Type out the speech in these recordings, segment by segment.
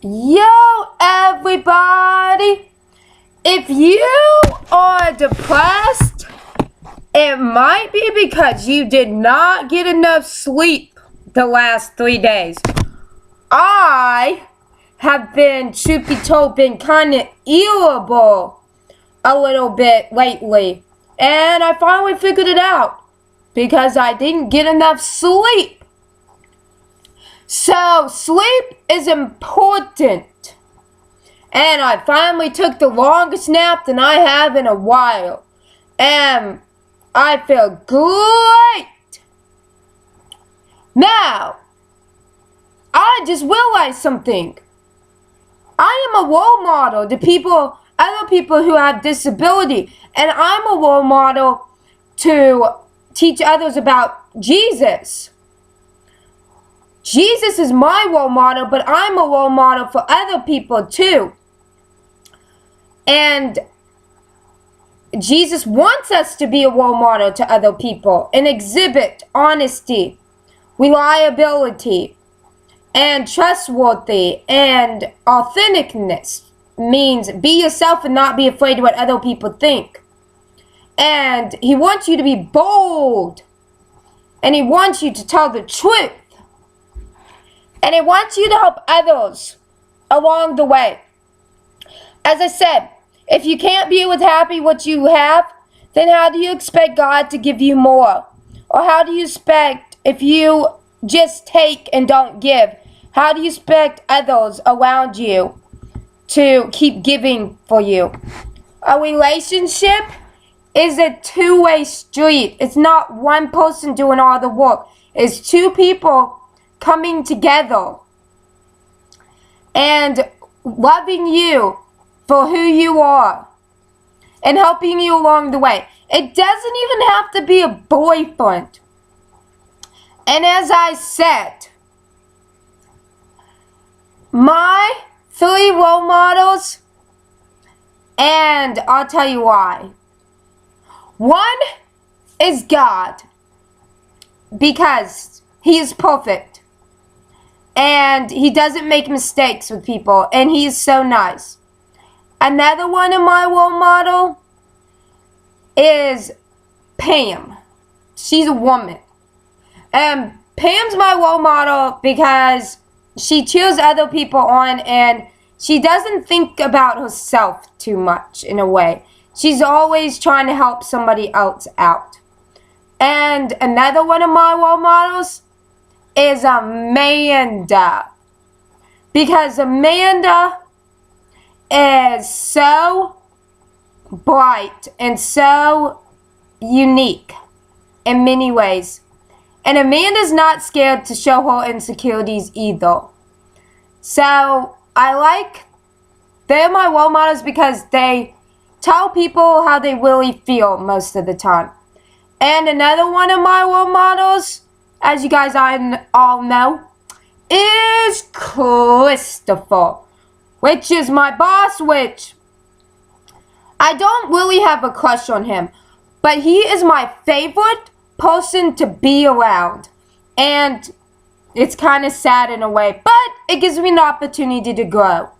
Yo, everybody! If you are depressed, it might be because you did not get enough sleep the last 3 days. I have been, truth be told, been kind of irritable a little bit lately. And I finally figured it out because I didn't get enough sleep. So, sleep is important. And I finally took the longest nap than I have in a while. And I feel great. Now, I just realized something. I am a role model to other people who have disability. And I'm a role model to teach others about Jesus. Jesus is my role model, but I'm a role model for other people too. And Jesus wants us to be a role model to other people and exhibit honesty, reliability, and trustworthy and authenticness. Means be yourself and not be afraid of what other people think. And he wants you to be bold. And he wants you to tell the truth. And he wants you to help others along the way. As I said, if you can't be happy what you have, then how do you expect God to give you more? Or how do you expect, if you just take and don't give, how do you expect others around you to keep giving for you? A relationship is a two-way street. It's not one person doing all the work. It's two people coming together and loving you for who you are and helping you along the way. It doesn't even have to be a boyfriend. And as I said, my 3 role models, and I'll tell you why. One is God, because he is perfect. And he doesn't make mistakes with people. And he is so nice. Another one in my role model is Pam. She's a woman. And Pam's my role model because she cheers other people on and she doesn't think about herself too much in a way. She's always trying to help somebody else out. And another one of my role models is Amanda, because Amanda is so bright and so unique in many ways, and Amanda's not scared to show her insecurities either. So they're my role models because they tell people how they really feel most of the time. And another one of my role models, as you guys all know, is Christopher, which is my boss, which I don't really have a crush on him, but he is my favorite person to be around. And it's kind of sad in a way, but it gives me an opportunity to grow.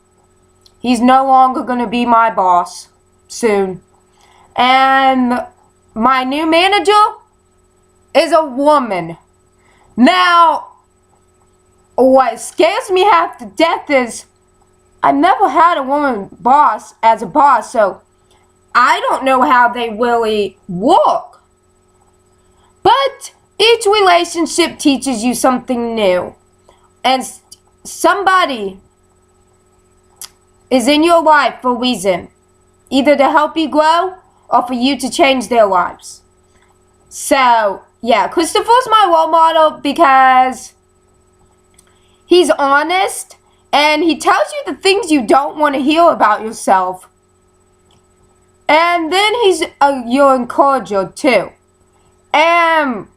He's no longer going to be my boss soon. And my new manager is a woman. Now, what scares me half to death is I've never had a woman boss as a boss, so I don't know how they really work. But each relationship teaches you something new. And somebody is in your life for a reason. Either to help you grow or for you to change their lives. So, yeah, Christopher's my role model because he's honest and he tells you the things you don't want to hear about yourself. And then he's your encourager too. And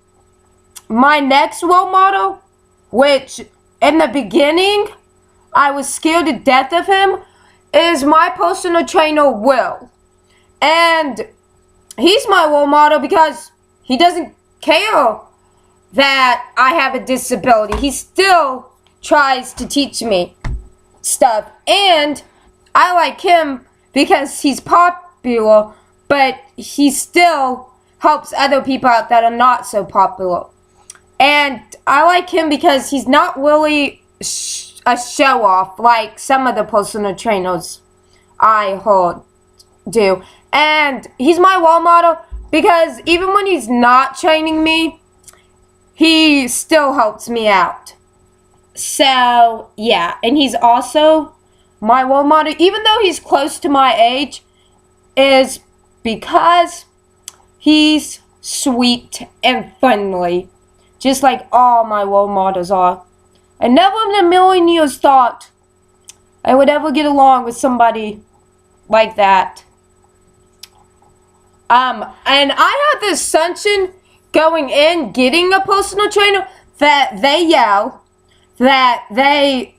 my next role model, which in the beginning I was scared to death of him, is my personal trainer, Will. And he's my role model because he doesn't care that I have a disability. He still tries to teach me stuff. And I like him because he's popular, but he still helps other people out that are not so popular. And I like him because he's not really a show-off like some of the personal trainers I heard do. And he's my role model because even when he's not training me, he still helps me out. So, yeah. And he's also my role model, even though he's close to my age, is because he's sweet and friendly. Just like all my role models are. I never in a million years thought I would ever get along with somebody like that. And I had this assumption going in, getting a personal trainer, that they yell, that they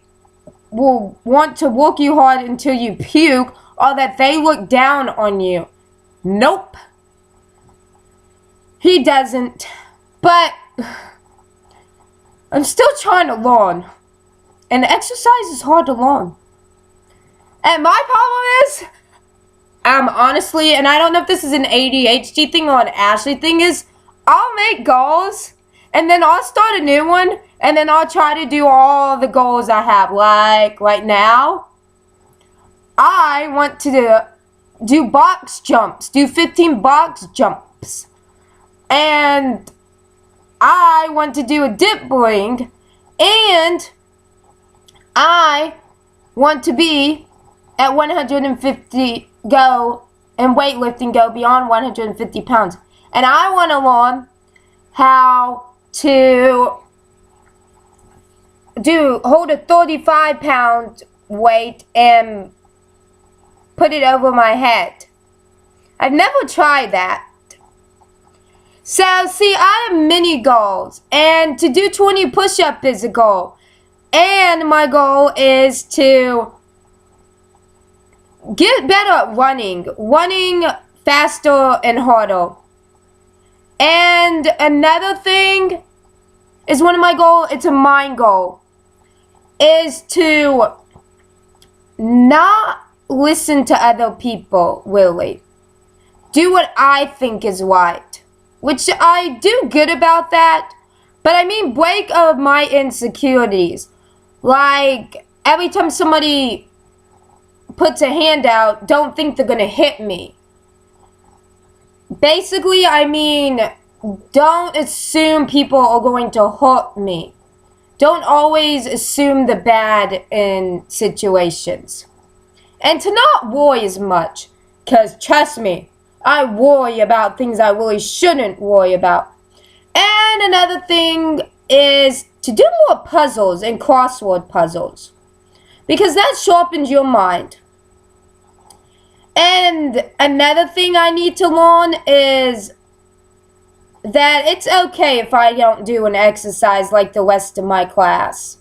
will want to work you hard until you puke, or that they look down on you. Nope. He doesn't. But I'm still trying to learn. And exercise is hard to learn. And my problem is, honestly, and I don't know if this is an ADHD thing or an Ashley thing, is I'll make goals, and then I'll start a new one, and then I'll try to do all the goals I have. Like, right now, I want to do box jumps, do 15 box jumps. And I want to do a dip bling, and I want to be at 150, go and weightlifting, go beyond 150 pounds. And I want to learn how to hold a 35-pound weight and put it over my head. I've never tried that. So, see, I have many goals, and to do 20 push-ups is a goal. And my goal is to get better at running faster and harder. And another thing is one of my goals, it's a mind goal, is to not listen to other people, really. Do what I think is right. Which I do good about that, but I mean break of my insecurities. Like, every time somebody puts a hand out, don't think they're gonna hit me. Basically, I mean, don't assume people are going to hurt me. Don't always assume the bad in situations. And to not worry as much, because trust me, I worry about things I really shouldn't worry about. And another thing is to do more puzzles and crossword puzzles, because that sharpens your mind. And another thing I need to learn is that it's okay if I don't do an exercise like the rest of my class.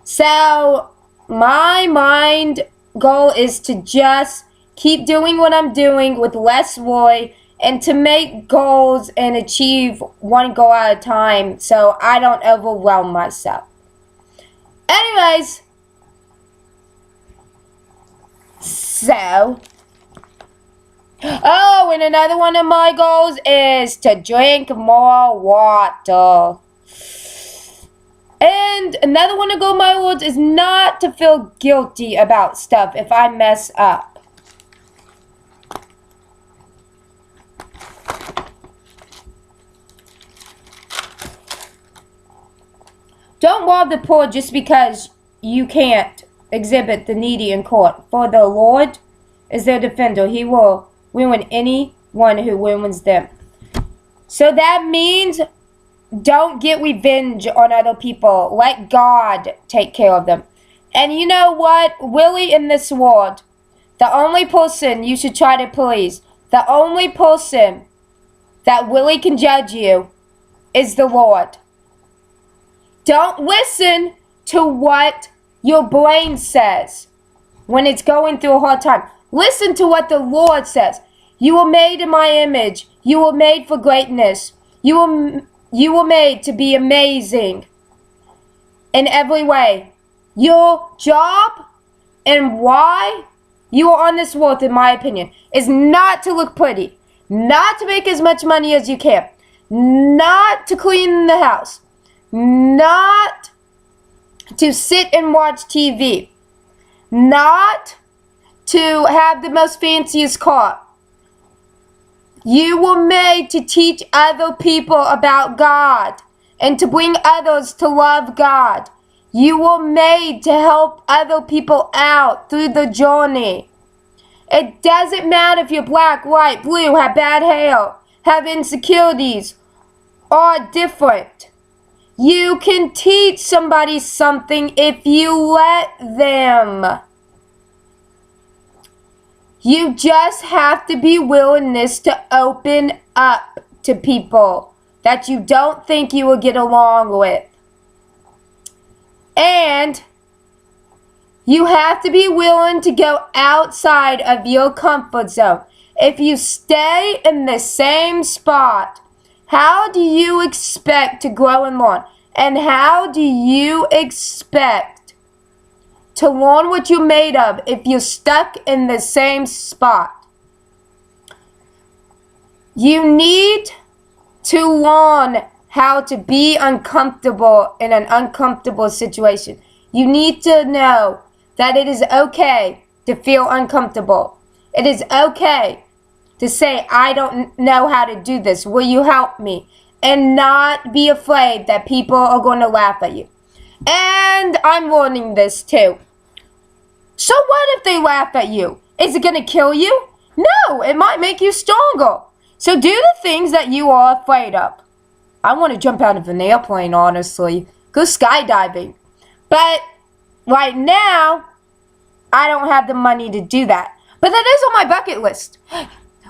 So my mind goal is to just keep doing what I'm doing with less worry, and to make goals and achieve one goal at a time so I don't overwhelm myself. Anyways, so, oh, and another one of my goals is to drink more water. And another one of my goals is not to feel guilty about stuff if I mess up. Don't rob the poor just because you can't exhibit the needy in court. For the Lord is their defender. He will ruin anyone who ruins them. So that means don't get revenge on other people. Let God take care of them. And you know what? Really, in this world, the only person you should try to please, the only person that really can judge you is the Lord. Don't listen to what your brain says when it's going through a hard time. Listen to what the Lord says. You were made in my image. You were made for greatness. You were made to be amazing in every way. Your job and why you are on this world, in my opinion, is not to look pretty, not to make as much money as you can, not to clean the house, not to sit and watch TV, not to have the most fanciest car. You were made to teach other people about God and to bring others to love God. You were made to help other people out through the journey. It doesn't matter if you're black, white, blue, have bad hair, have insecurities, or different. You can teach somebody something if you let them. You just have to be willingness to open up to people that you don't think you will get along with. And you have to be willing to go outside of your comfort zone. If you stay in the same spot, how do you expect to grow and learn? And how do you expect to learn what you're made of if you're stuck in the same spot? You need to learn how to be uncomfortable in an uncomfortable situation. You need to know that it is okay to feel uncomfortable. It is okay to say, I don't know how to do this. Will you help me? And not be afraid that people are going to laugh at you. And I'm learning this too. So what if they laugh at you? Is it going to kill you? No, it might make you stronger. So do the things that you are afraid of. I want to jump out of an airplane, honestly. Go skydiving. But right now, I don't have the money to do that. But that is on my bucket list.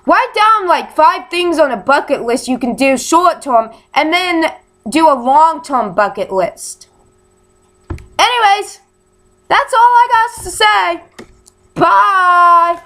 Write down like 5 things on a bucket list you can do short term, and then do a long term bucket list. Anyways, that's all I got to say. Bye.